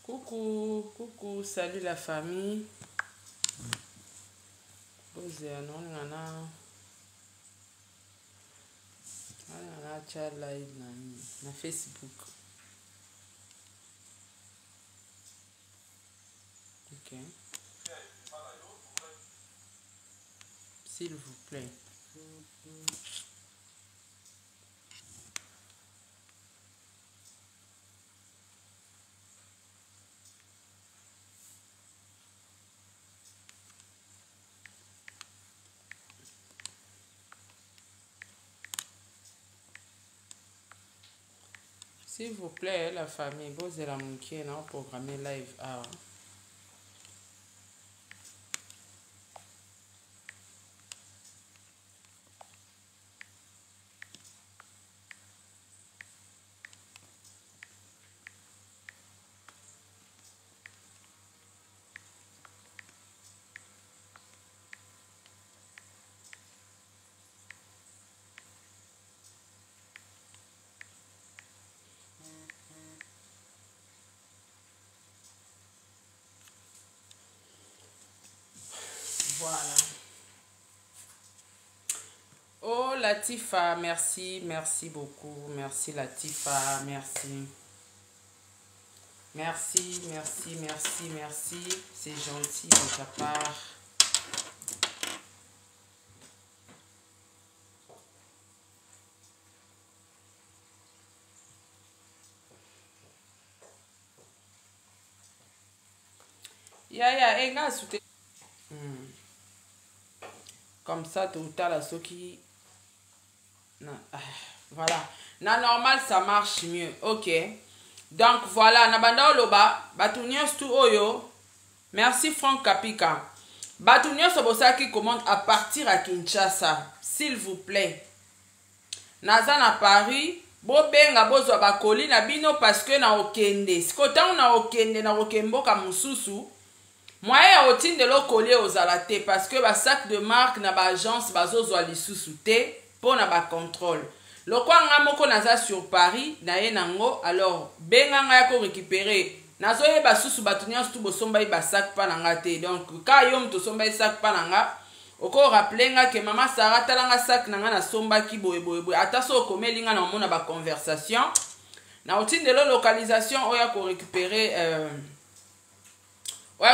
Coucou, coucou, salut la famille. Posez un nom, on chat live na Facebook. Ok. S'il vous plaît. S'il vous plaît, la famille, vous êtes la monkey, non, programmer live. Ah. Voilà. Oh Latifa, merci, merci beaucoup. Merci Latifa, merci. Merci, merci, merci, merci. C'est gentil de ta part. Ya, enga soute. Comme ça, tout le temps, là, ceux qui... Voilà. Na normal, ça marche mieux. Ok. Donc, voilà. Nabanda oloba. Batunyo stu oyo. Merci, Franck Kapika. Batunyo sobosa qui commande à partir à Kinshasa. S'il vous plaît. Naza na Paris. Bobenga bozwa bakoli na bino parce que na okende. Sikota na okende na okemboka mususu. Moi, je suis de l'eau aux alatés parce que ba sac de marque na ba agence bazozwa lisusu te pour na ba contrôle. Le quoi ngamoko naza sur Paris na ye nango alors benga nga ko récupérer. Nazo ye ba susu batunya stu bosomba ba sac pa nanga te. Donc ka yom to somba sac pa nanga oko rappeler nga que maman Sarah talanga sac nanga na somba ki boye. Ata so komeli nga na mona ba conversation. Na outil de la localisation oya ko récupérer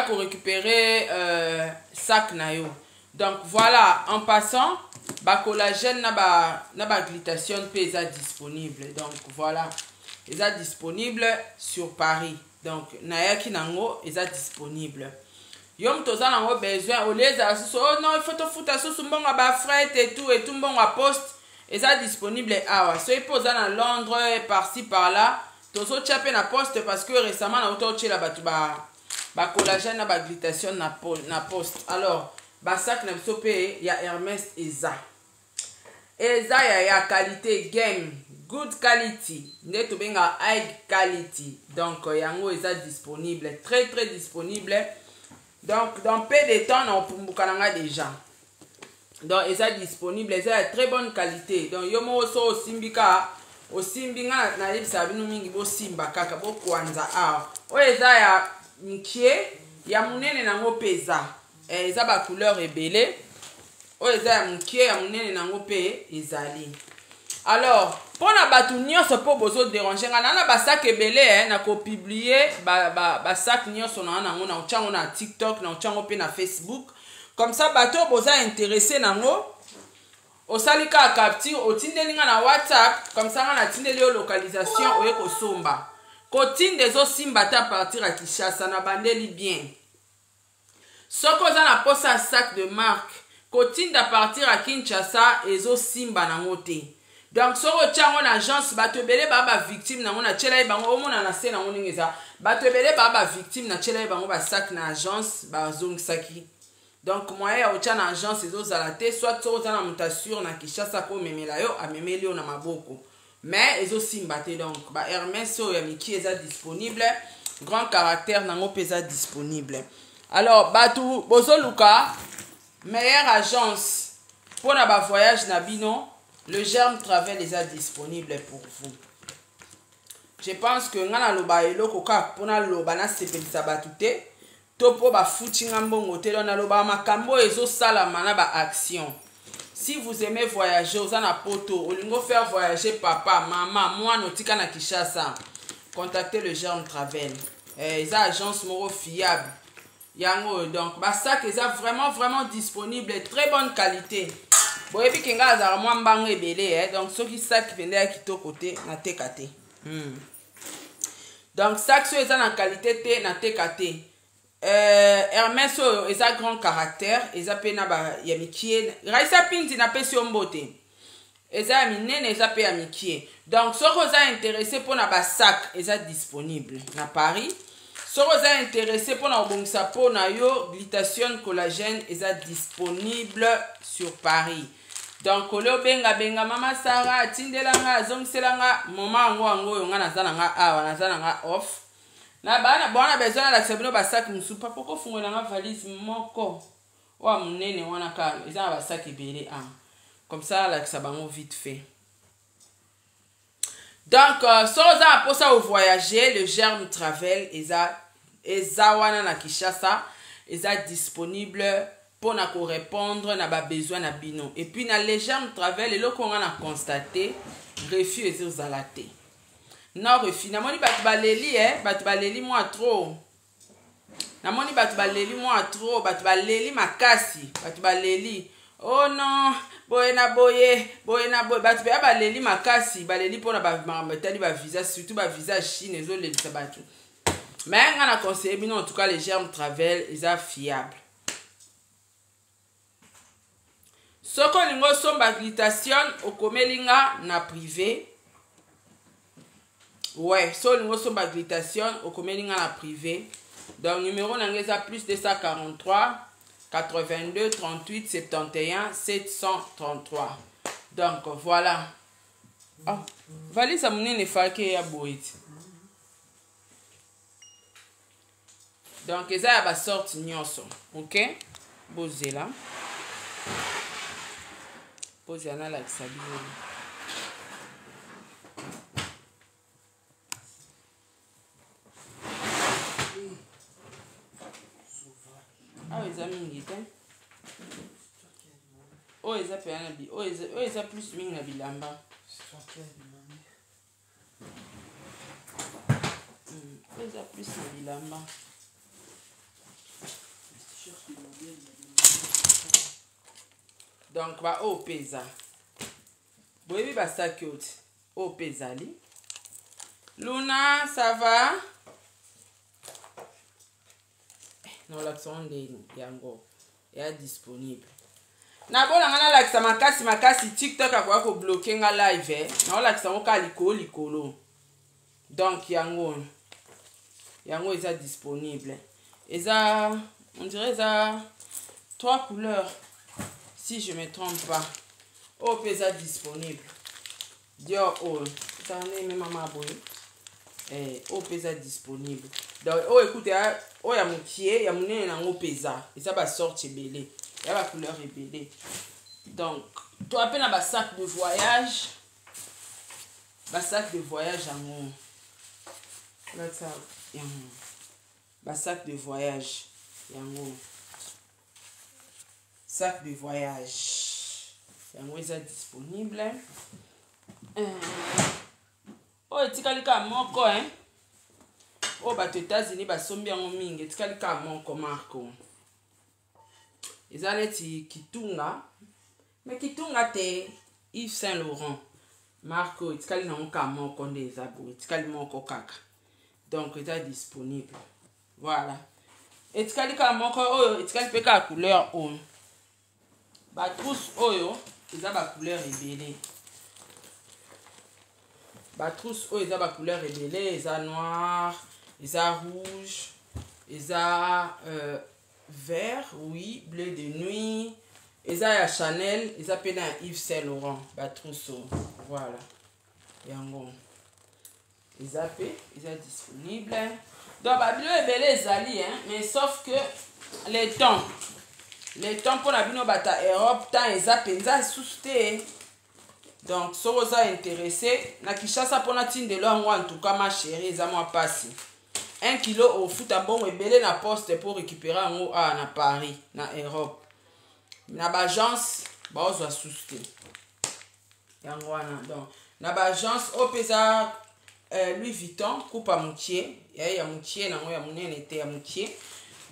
pour récupérer sac nayo. Donc voilà, en passant, ba collagène na ba glutation est disponible. Donc voilà, est disponible sur Paris. Donc nayaki nango est disponible. Yom toza nango besoin au lieu za oh non, il faut te foutre sous mbonga ba fret et tout mbonga poste est disponible awa. So ipoza na Londres par-ci par-là, tozo tchape na poste parce que récemment na auto tche la batuba ba collagène na ba glutation na poste. Alors ba sac na bisope ya Hermès eza ya qualité game good quality nde to benga high quality. Donc yango eza disponible, très disponible. Donc dans peu de temps na opumbuka nanga déjà. Donc eza disponible, eza ya très bonne qualité. Donc yo mo so osimbika osimbinga na libisa binu mingi bo simba kaka bo kwanza a o eza ya mkie ya munene nango peza eza ba couleur ebele o eza ya mkie ya munene nango pe ezali. Alors pona batu nyonso po bozo déranger nga na ba sac ebele na ko publier ba sac nyonso na nango na ochango na TikTok na ochango pe na Facebook comme ça bato boza intéressé nango osalika capture otindeli nga na WhatsApp comme ça nga na tindeli yo localisation oye ko somba Kotine des osimba ta partir à Kinshasa na bandeli bien. Soko za na posa sac de marque. Kotine da partir à Kinshasa ezo simba na ngote. Donc soko tchango na agence batebele ba victime na ngona tshela bango omona na se na ngongeza. Batebele ba victime na tshela bango ba sac na agence ba zongisaki. Donc moi ya ocha na agence ezo zalate soit soko za na mutasure na Kinshasa ko memela yo amemeli yo na maboko. Mais ils aussi mbatté donc ba Hermès so ya miki est disponible, grand caractère nango pesa disponible. Alors batu bozoluka meilleure agence pour na ba voyage na bino, le Germe Travel est disponible pour vous. je pense que nga na loba eloko kaka mpona loba nasepelisa bato te to mpo bafutinga mbongo te donc naloba makambo ezosalama na baaction. Si vous aimez voyager oza na poto olingo faire voyager papa mama mwana otika na Kinshasa, contactez le Germe Travel. Eza agence moko fiable yango, donc basak eza vraiment disponible, très bonne qualité. Boyebi kenga azala mwa mbango ebele donc soki sac pende ya kitoko te na teka te. Donc sac so eza na qualité te na teka te. Hermès oyo eza grand caractère, eza pe na ba ya mikie raisa pindi na pesi ombote eza ya minene, eza pe ya mikie. Donc soki oza intéressé mpona basak eza disponible na Paris. Soki oza intéressé mpona kobongisa po na yo glutathione collagène eza disponible sur Paris. Donc oleo benga mama Sarah atindelanga azongiselanga moma yango oyo nga naza nanga awa naza nanga off na bana besoin la sabino basak musu pa poko fungola nga valise moko wa munene wana ka eza basak ebele comme ça la sabango vite fait. Donc soza pour ça au voyager le Germe Travel eza wana na Kinshasa eza disponible pour na ko répondre na ba besoin na bino. Et puis na le Germe Travel eloko nga na constater refus ezozalate. Non refus namoni batu baleli batu baleli moi trop. Namoni batu baleli moi trop, batu baleli makasi, batu baleli. Oh non, boyena boye, batu ba baleli makasi, baleli pona ba matali ba visa, surtout ba visa Chine ezolelisa batu. Mais nga na conseiller bino en tout cas les Germe Travel eza fiable. Soko lingo somba glutathione okomelinga na privé. Ouais, so lingo somba glutathione okomelinga na privé. Donc numéro nangeza plus 243 82 38 71 733. Donc voilà. Ah, valise amunene fake ya boiti. Donc eza ya ba sorte nyonso, OK? Bozela. Pose yana la sabino. Ah, eza mingi te. Oh, eza pe yana bi. Oh, eza plus mingi na bilamba. Eza plus na bilamba. Donc ba o pesa. Boyebi ba sakioti. O pesali. Luna, ça va? Non, l'accent de yango est disponible. Na bona ngana lakisa makasi TikTok akwa ko bloquer nga live na lakisa moka likolo. Donc yango est disponible. Eza on dirait ça 3 couleurs. Si je me trompe pas. Oh, pesa disponible. Dior, oh, ça n'est même maman boy. Oh, pesa disponible. Donc, oh, écoutez, oh, ya moukier, ya mouné na ngo pesa. Et ça va sortir belé. Il y a la couleur est belé. Donc, toi, à peine un sac de voyage. Un sac de voyage en haut. Là, ça, un sac de voyage. En haut. Sac de voyage. Yango eza disponible. Oh, etikalika moko Oh, bato États-Unis basombi yango mingi. Etikalika moko marko. Eza neti kitunga. Mais kitunga te Yves Saint Laurent. Marco, etikali na moko moko nde eza bo. Etikali moko kaka. Donc eza disponible. Voilà. Etikalika moko oyo etikali pe ka couleur on. Ba trousse oyo eza ba couleur ebele. Ba trousse oyo eza ba couleur ebele, eza noir, eza rouge, eza vert, oui, bleu de nuit, eza ya Chanel, eza pe na Yves Saint Laurent, ba trousse. Voilà. Yango. Eza pe, eza disponible. Donc ba bilo ebele ezali mais sauf que les temps pour la bino bata Europe temps eza penza susté. Donc si vous êtes intéressé na Kinshasa pona tindelo yango en tout cas ma chérie eza moi passi 1 kilo au foot à bon ebele na poste pour récupérer yango na Paris na Europe na bagence bazwa souste yango wana. Donc na bagence opesa Louis Vuitton coupe à moitié ya moitié nango ya munene te ya moitié.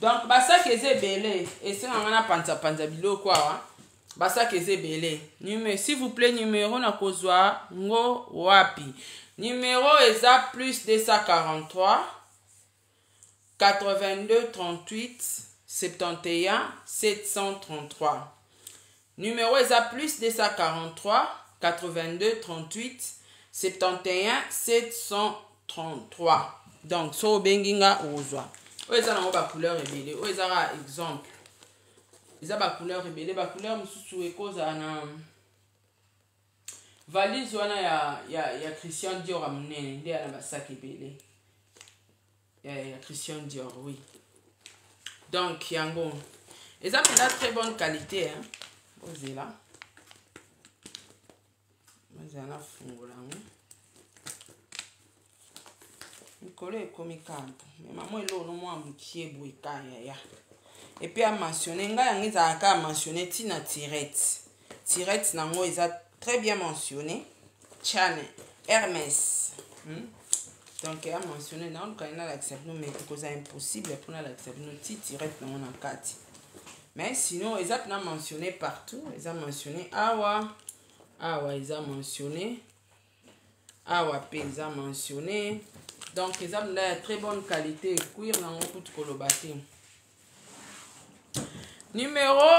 Donc basak eze belé et c'est ngana panza biloko quoi basak eze belé. Numéro s'il vous plaît numéro na kozwa ngo wapi numéro eza plus 243 82 38 71 733 numéro eza plus 243 82 38 71 733. Donc so benginga ozwa oza nango ba couleur ebele oyo ezaka exemple eza ba couleur ebele ba couleur mosusu ekozala na valise wana ya Christian Dior munene nde na basak ebele ya Christian Dior oui. Donc yango eza mpenza très bonne qualité hein ozela ozela fungola yango mikolo ekomi kampo mais maman elo no mwa mokie boye kaya et puis a mentionné nga yango ezalaka a mentionné tina tirette nango eza très bien mentionné Chanel Hermès donc a mentionné nango kana l'accepte no mais c'est impossible pour na l'accepte no tirette nango na kati mais sinon eza pena mentionné partout eza mentionné awa eza mentionné awa pe eza mentionné. Donc ils ont de très bonne qualité cuir dans un coup de colobate. Numéro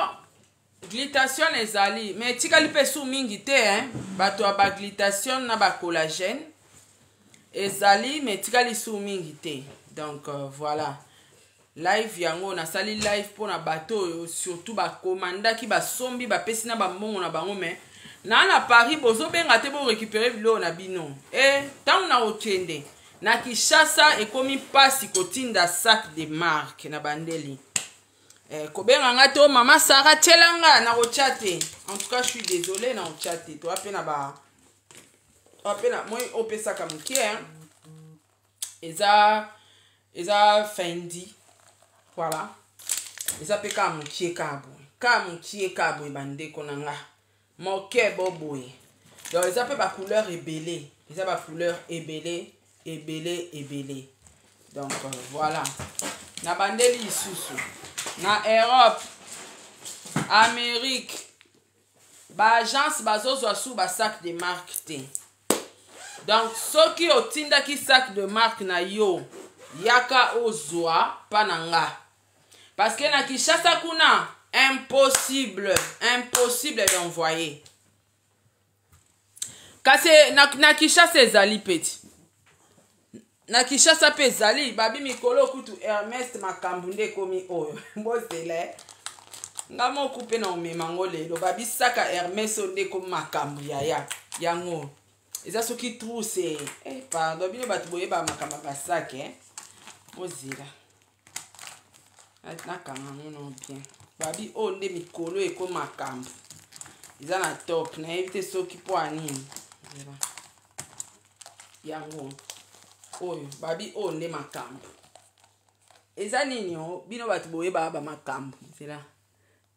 glytation ezali mais tikali pe sou mingi te hein bato ba glytation na ba collagène ezali mais tikali sou mingi te. Donc voilà live yango na sali live pour na bato surtout ba commanda ki ba sombi ba pesi na ba mbongo na bango mais na Paris bozo benga te bo récupérer bilo na bino et tant na okende na Kinshasa ekomi pasi kotinda sac de marque na bandeli kobenga nga to mama Sarah Tchelanga na ochate. En tout cas je suis désolé na ochate to apena ba apena moi opesa ka mukie hein eza Fendi voilà eza pe ka mukie kabo bandeko nanga moke boboye. Donc eza pe ba couleur ebele eza ba couleur ebele. Donc voilà na bandeli isusu na Europe Amérique ba agence bazozwa sous ba sac de marque te. Donc soki otinda ki sac de marque na yo yaka ozwa pananga parce que na Kinshasa kuna impossible d'envoyer kasi na Kinshasa ezali petit na Kinshasa pe ezali babi mikolo kutu Hermès makambu nde komi oyo mbozela nga moko pe na omemango lelo babi saka Hermès nde komi makambu yaya yango eza soki trousse pardon bino bato boyeba makambo basake mbozela nakanga ngono bien babi oyo nde mikolo ekomi makambu eza na top nayebi te soki po anini yango oyo babi oyo nde makambo eza nini o bino bato boyeba ba makambo zela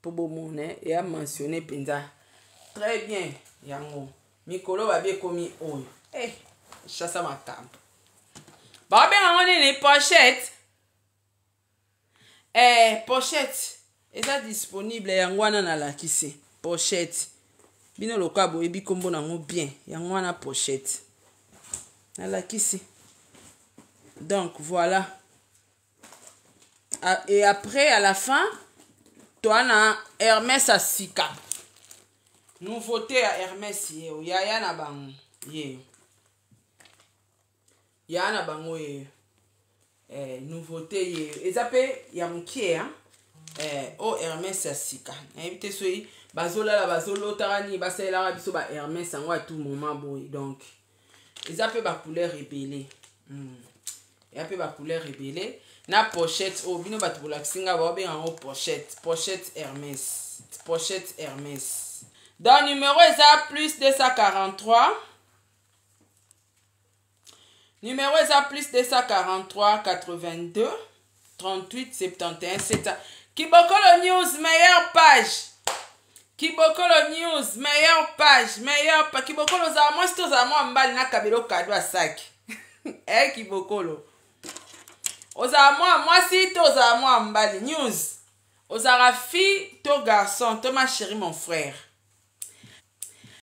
po bomone ya mentionné penza très bien yango mikolo babi ekomi oyo chassa makambo babenga ngo nini pochette pochette eza disponible yango wana na lakisi pochette bino loka boyebi kombo nango bien yango wana pochette na lakisi. Donc voilà. Et après à la fin toi na Hermès à sika nouveauté à Hermès yeo ya na bango yeo ya na bango yeo nouveauté yeo ezape ya mukie hein o Hermès à sika invité soi bazolala bazolotara basalela biso ba Hermès yango à tout moment boy. Donc ezape ba couleur ébélée et un peu ba couleur rebelle na pochette o bino batu la singa ba benga ngo pochette Hermès Donc, numéro est plus 243. Numéro est plus 243 82 38 71 7. Kibokolo News, meilleure page. Kibokolo News, meilleure page. Meilleure page. Kibokolo za moi, c'est aux amours mbali na kabelo kado à sac. Eh, Kibokolo. Aux amours, moi si t'es aux amours mbali. News. Aux arafi, to garçon, to ma chérie, mon frère.